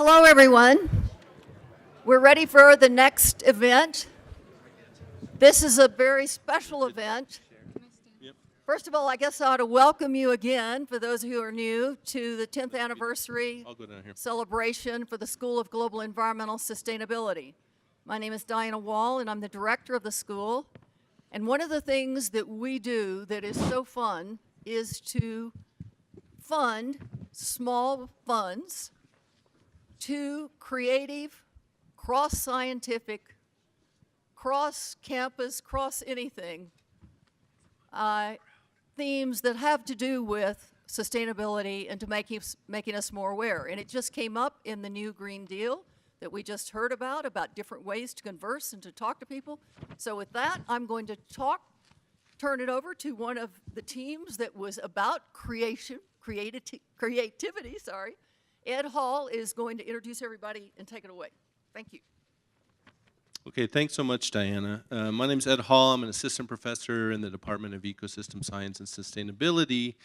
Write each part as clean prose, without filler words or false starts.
Hello, everyone. We're ready for the next event. This is a very special event. First of all, I guess I ought to welcome you again, for those who are new, to the 10th anniversary celebration for the School of Global Environmental Sustainability. My name is Diana Wall, and I'm the director of the school. And one of the things that we do that is so fun is to fund small funds to creative, cross-scientific, cross-campus, cross-anything themes that have to do with sustainability and to making us more aware. And it just came up in the new Green Deal that we just heard about different ways to converse and to talk to people. So with that, I'm going to turn it over to one of the teams that was about creativity. Ed Hall is going to introduce everybody and take it away. Thank you. Okay, thanks so much, Diana. My name is Ed Hall. I'm an assistant professor in the Department of Ecosystem Science and Sustainability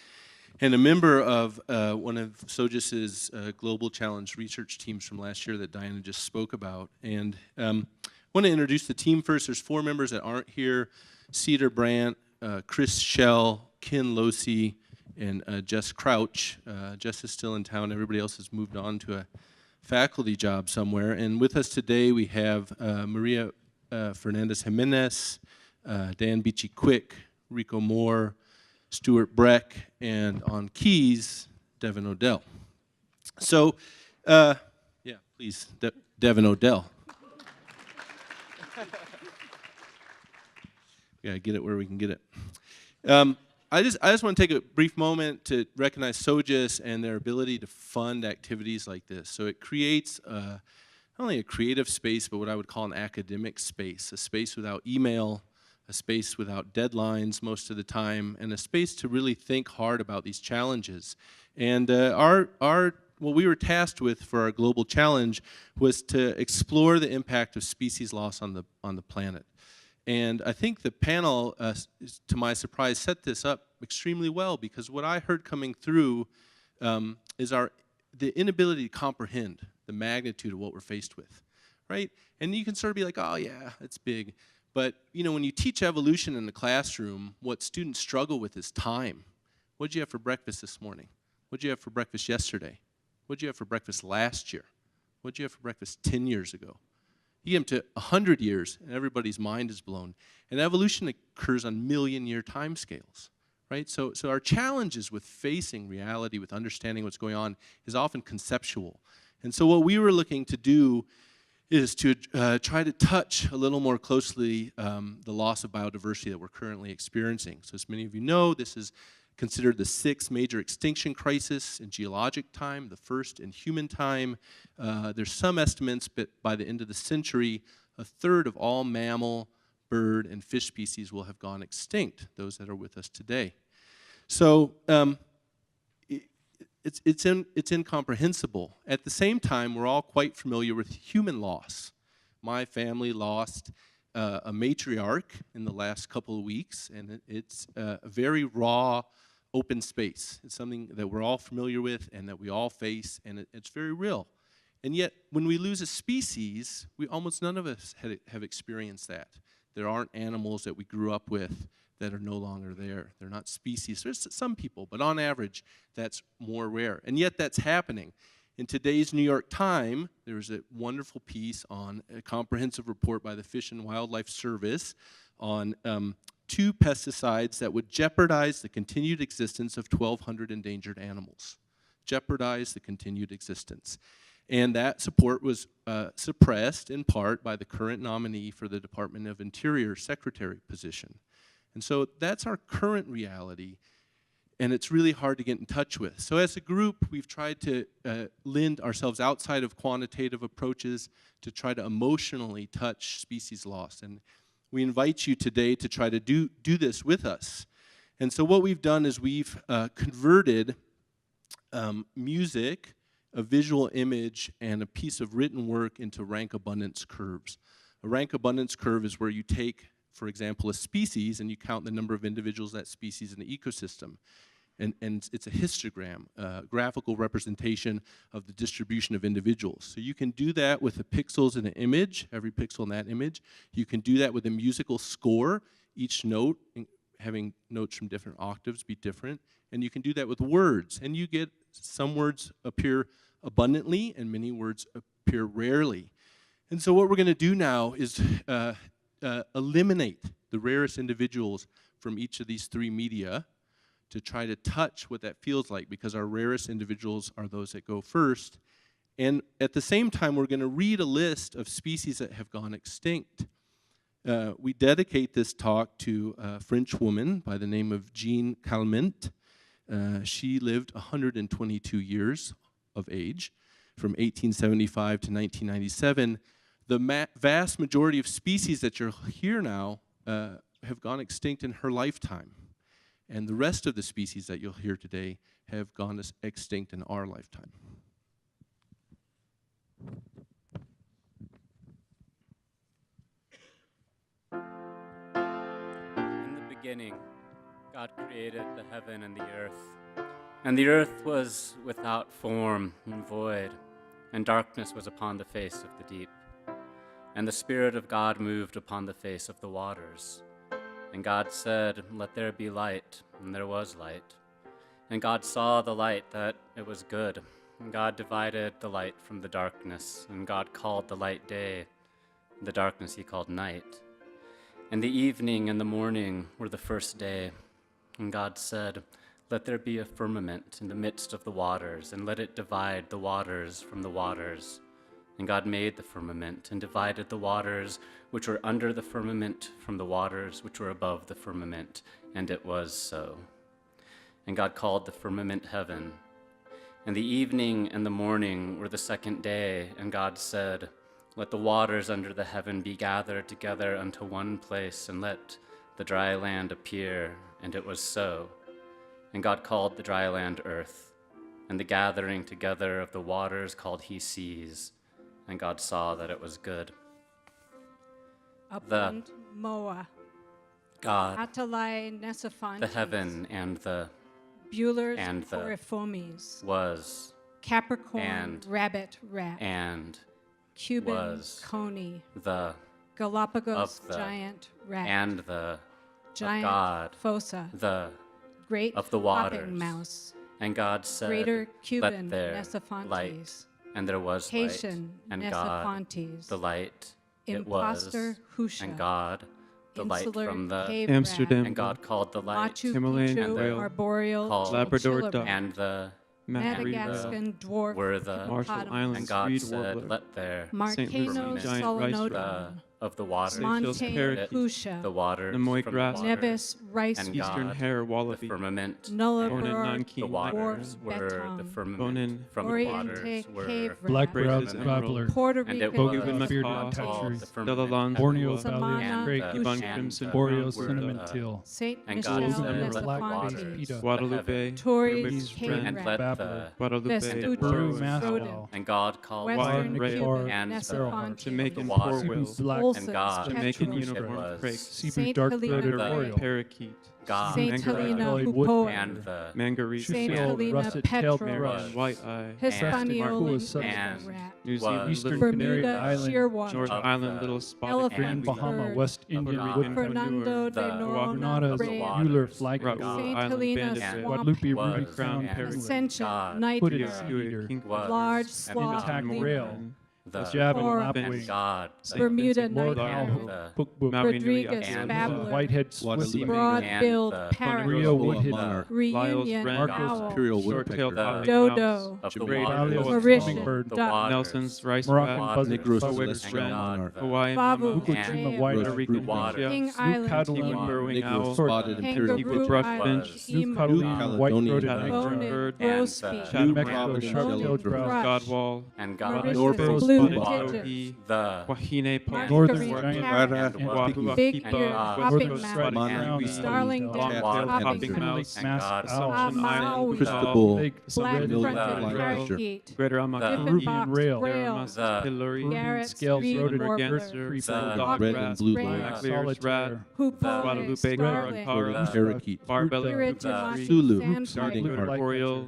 and a member of one of SOGIS's Global Challenge research teams from last year that Diana just spoke about. And I want to introduce the team first. There's 4 members that aren't here: Cedar Brandt, Chris Schell, Ken Losey, and Jess Crouch. Jess is still in town. Everybody else has moved on to a faculty job somewhere. And with us today we have Maria Fernandez Jimenez, Dan Beachy Quick, Rico Moore, Stuart Breck, and on keys, Devin Odell. So, yeah, please, Devin Odell. We gotta get it where we can get it. I just want to take a brief moment to recognize SOGIS and their ability to fund activities like this. So it creates not only a creative space, but what I would call an academic space, a space without email, a space without deadlines most of the time, and a space to really think hard about these challenges. And what we were tasked with for our global challenge was to explore the impact of species loss on the planet. And I think the panel, to my surprise, set this up extremely well, because what I heard coming through is the inability to comprehend the magnitude of what we're faced with, right? And you can sort of be like, oh yeah, it's big. But you know, when you teach evolution in the classroom, what students struggle with is time. What did you have for breakfast this morning? What did you have for breakfast yesterday? What did you have for breakfast last year? What did you have for breakfast 10 years ago? You get them to 100 years, and everybody's mind is blown. And evolution occurs on million-year timescales, right? So our challenges with facing reality, with understanding what's going on, is often conceptual. And so what we were looking to do is to try to touch a little more closely the loss of biodiversity that we're currently experiencing. So as many of you know, this is considered the 6th major extinction crisis in geologic time, the 1st in human time. There's some estimates, but by the end of the century, 1/3 of all mammal, bird, and fish species will have gone extinct, those that are with us today. So it's incomprehensible. At the same time, we're all quite familiar with human loss. My family lost a matriarch in the last couple of weeks, and it's a very raw, open space. It's something that we're all familiar with and that we all face, and it's very real. And yet, when we lose a species, almost none of us have experienced that. There aren't animals that we grew up with that are no longer there. They're not species. There's some people, but on average, that's more rare. And yet that's happening. In today's New York Times, there's a wonderful piece on a comprehensive report by the Fish and Wildlife Service on 2 pesticides that would jeopardize the continued existence of 1,200 endangered animals. Jeopardize the continued existence. And that support was suppressed in part by the current nominee for the Department of Interior Secretary position. And so that's our current reality, and it's really hard to get in touch with. So as a group, we've tried to lend ourselves outside of quantitative approaches to try to emotionally touch species loss. And we invite you today to try to do this with us. And so what we've done is we've converted music, a visual image, and a piece of written work into rank abundance curves. A rank abundance curve is where you take, for example, a species and you count the number of individuals of that species in the ecosystem. And it's a histogram, graphical representation of the distribution of individuals. So you can do that with the pixels in an image, every pixel in that image. You can do that with a musical score, each note having notes from different octaves be different. And you can do that with words, and you get some words appear abundantly and many words appear rarely. And so what we're going to do now is eliminate the rarest individuals from each of these three media to try to touch what that feels like, because our rarest individuals are those that go first. And at the same time, we're going to read a list of species that have gone extinct. We dedicate this talk to a French woman by the name of Jeanne Calment. She lived 122 years of age, from 1875 to 1997. The vast majority of species that you'll hear now have gone extinct in her lifetime. And the rest of the species that you'll hear today have gone extinct in our lifetime. In the beginning, God created the heaven and the earth. And the earth was without form and void, and darkness was upon the face of the deep. And the Spirit of God moved upon the face of the waters. And God said, "Let there be light," and there was light. And God saw the light, that it was good. And God divided the light from the darkness. And God called the light day, and the darkness he called night. And the evening and the morning were the first day. And God said, "Let there be a firmament in the midst of the waters, and let it divide the waters from the waters." And God made the firmament, and divided the waters which were under the firmament from the waters which were above the firmament, and it was so. And God called the firmament heaven. And the evening and the morning were the second day, and God said, "Let the waters under the heaven be gathered together unto one place, and let the dry land appear," and it was so. And God called the dry land earth, and the gathering together of the waters called he seas. And God saw that it was good. Upland Moa, God, Atalai Nesophantes, the heaven and the Buhlers and the Poriformes, was Capricorn and Rabbit Rat, and Cuban was Coney, the Galapagos of the Giant Rat, and the Giant God, Fossa, the Great of the Hopping waters. Mouse, And God said, Greater Cuban "Let there Nesophantes, light," and there was Haitian light. And God, Nesophantes, the light, it Imposter was, Husha, and God, the light Insular from the Cave Amsterdam, and God called the light, Machu Himalayan Picchu whale, Arboreal called Labrador Chinchilla duck, Rat, and the Madagascan dwarf were the Marshall hippopotamus, Islands and God reed said, warbler, "Let there St. Lucie Marcano giant rice solenodon, rat, of the waters, Seychelles Montane parakeet, Husha, the waters Namoy from grass, the waters, Nevis rice and rat, eastern God, hare the wallaby, firmament, Nullarbor Bonin the Nankeen waters dwarf were the beton, firmament Bonin, from the Oriente waters were cave rat, Black-browed Braces, gobbler, Puerto and it Rican was Bogan beaver, bearded macaw, called toucher, the firmament Delalong Borneo Hua, Samana Balian drake, Husha, Yvonne and crimson Boreo brown cinnamon word, teal, Saint and Michel God said, said, "Let "Let Nesophantes, waters Pita, Guadalupe, Torres Burmese cave wren, and rat, let babbler, the Guadalupe, Vestutra Peru burrow, maswell, and God called Western wild Cuban bar, and Nesophantes, Jamaican the poor waters, will, Cebu black, Olson's God, Jamaican petrel, uniform was crake, Cebu Saint dark-throated Helena, the oriole, parakeet, God, Saint Mangara, Helena Jolly Hupoa, and the Mangaree, Saint Sheffield Helena russet petrel, tailed Marion thrush, white eye, Hispaniola Marquis and rat, New was Zealand Eastern little Canary Bermuda Island, shearwater, George of Island the little spotted elephant Grand tabby, Bahama, bird, West Puerto Indian Rican woodpecker, Fernando the de Granada, Noronha of the brave, waters, Euler fly Raoul crow, Saint Island Helena bandit and rat, swamp Guadalupe rat, ruby was crown and penguin, Ascension God, night hooded bird, eater, King was large and sloth Intact lemur, rail, the Java Cora, lapwing, and God, Saint Bermuda Vincent Lord night Clark, Howe, owl, the book book, Maui Nui Rodriguez Apia, and babbler, whitehead Guadalupe swizzler, broad and billed the parrot, Rio Boa woodhead, monarch, reunion Wren, Marcos owl, imperial short-tailed woodpecker, hopping dodo, mouse, of the great Jabalius waters, Mauritian hummingbird, the duck, waters, Nelson's rice Moroccan rat, buzzard, Negros Bowick's celestial wren, monarch, Hawaiian Babu mama, Fukushima brave, white, Roast Puerto Rican fruit waters, lumpia, King New Island Caledonia emu, burrowing Negro owl, spotted imperial kangaroo Brush island finch, New emu, Caledonia New white Caledonian throated nighthawk, bonin nightjar, grosbeak, and New New Mexico Providence sharp-tailed yellow grouse, thrush, Godwall, and God, Mauritius Norfolk blue blue Bluebottle, titches, the Wahine Northern Pond, giant Parrot, Parrot, Wahoo big and ear, God, hopping Northern mouse, spotted Monarch, kiwi, starling cat, dove, long-tailed hopping hopping mouse, mouse, and God, Assumption Maui, Island, Cristobal, Lake black-fronted Million parakeet, Greater dipping Amakuru, box, There rail, must Pillory, Garrett's scales, reed rodent, warbler, Merganser, the dog red rat, and blue Rain, lords, Blackbeard's rat, hoopoe, Guadalupe starling, Caracara, parakeet, Barbella Kiritimati, Sulu, sandpiper, eating heart, Oriole,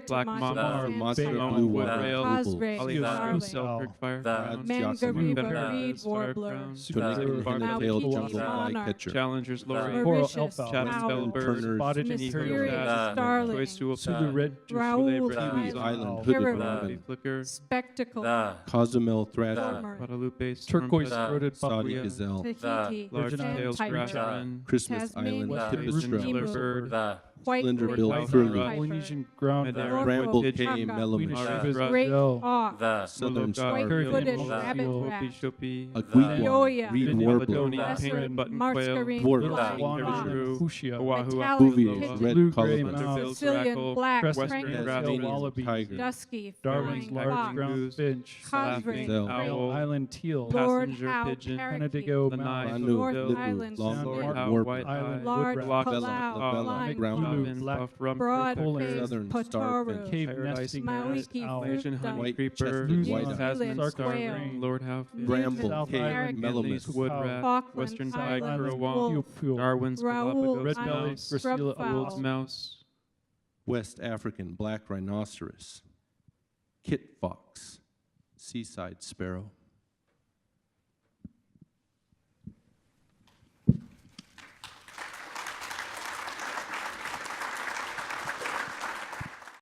Black Kiritimati, Mamba, Matra, sandpiper, blue Wood water, rail, Osprey, Ollie starling, Selkirk Fire the Crown, Mangariba, reed Star warbler, Crown, Pelican, hen-tailed Mauiki, jungle monarch, flycatcher, Challengers Lorry, Mauritius, alfalfa, Chatham owl, Bellbird, Turner's spotted Mysterious imperial, mysterious Rat, starling, Toy Stool Sulu red, Raoul the Kiwi Island, Island, hooded Caribou, robin, Flicker, spectacle, the Cozumel thrasher, cormorant, Guadalupe, turquoise The throated Saudi buckwheat, gazelle, Tahiti, Large-tailed sandpiper, Scratch Christmas Tasmania, Island, the pipistrelle, emu, Bird, the white Slender-billed winged furlough, sandpiper, Polynesian ground Madeira, rat, bramble Pigeon, cay Queen of melon, Mara, Sheba's great gazelle, auk, the southern Mologa, star, white-footed Caribbean rabbit seal, rat, Shopi, Agweequan, Yoya, reed Vinny warbler, Caledonian lesser Pink Button mascarine Dwarf, fly, Swan fox, Kangaroo, and Fuchsia, Oahu, metallic Bouvier, pigeon, red blue-gray colobus, mouse, Sicilian black crescent crank, tail Tasmanian wallaby, tiger, dusky Darwin's flying large fox, ground goose, finch, Cosgrave, gazelle, Male island teal, Lord Passenger Howe pigeon, parakeet, Canadigo Lanai, mouse, Manu, North Libu, Island long Lord horn Howe, warbler, White Island Eye, large woodrat, palau, Labella, flying ground fox, Lulu, black Buff Rump, broad-faced southern pataru, starfinch, cave Paradise nesting Maui-ki owl, Malaysian fruit duck, honey white creeper, chested New white Zealand owl, Tasman quail, starling, Lord Halfin, bramble, South cay, Island, melomous, Wood rat, Falkland Western Island Side Island, Currawong, Darwin's Raoul Galapagos red-bellied Island, mouse, Gracilla scrubfowl, Woods mouse, West African black rhinoceros, kit fox, seaside sparrow,